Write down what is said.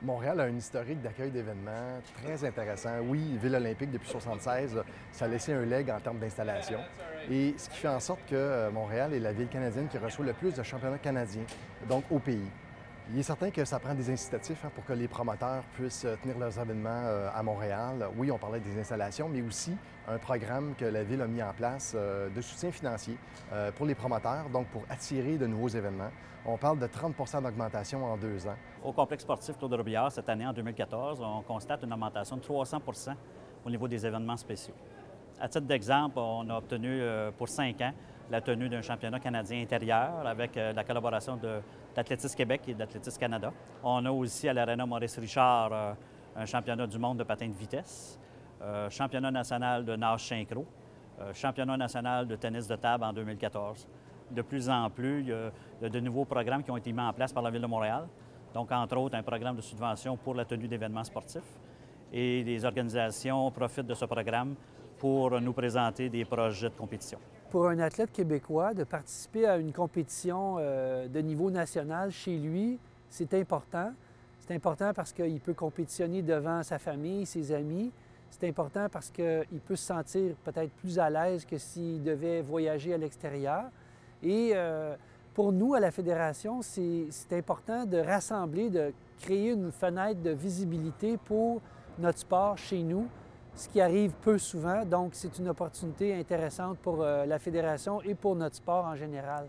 Montréal a un historique d'accueil d'événements très intéressant. Oui, Ville olympique depuis 1976, ça a laissé un leg en termes d'installation. Et ce qui fait en sorte que Montréal est la ville canadienne qui reçoit le plus de championnats canadiens, donc au pays. Il est certain que ça prend des incitatifs pour que les promoteurs puissent tenir leurs événements à Montréal. Oui, on parlait des installations, mais aussi un programme que la Ville a mis en place de soutien financier pour les promoteurs, donc pour attirer de nouveaux événements. On parle de 30 d'augmentation en 2 ans. Au complexe sportif Claude Robillard, cette année, en 2014, on constate une augmentation de 300 au niveau des événements spéciaux. À titre d'exemple, on a obtenu pour 5 ans la tenue d'un championnat canadien intérieur avec la collaboration d'Athlétisme Québec et d'Athlétisme Canada. On a aussi à l'Arena Maurice Richard un championnat du monde de patin de vitesse, championnat national de nage synchro, championnat national de tennis de table en 2014. De plus en plus, il y a de nouveaux programmes qui ont été mis en place par la Ville de Montréal. Donc, entre autres, un programme de subvention pour la tenue d'événements sportifs. Et les organisations profitent de ce programme pour nous présenter des projets de compétition. Pour un athlète québécois, de participer à une compétition de niveau national chez lui, c'est important. C'est important parce qu'il peut compétitionner devant sa famille, ses amis. C'est important parce qu'il peut se sentir peut-être plus à l'aise que s'il devait voyager à l'extérieur. Et pour nous, à la Fédération, c'est important de rassembler, de créer une fenêtre de visibilité pour notre sport chez nous, ce qui arrive peu souvent. Donc, c'est une opportunité intéressante pour la Fédération et pour notre sport en général.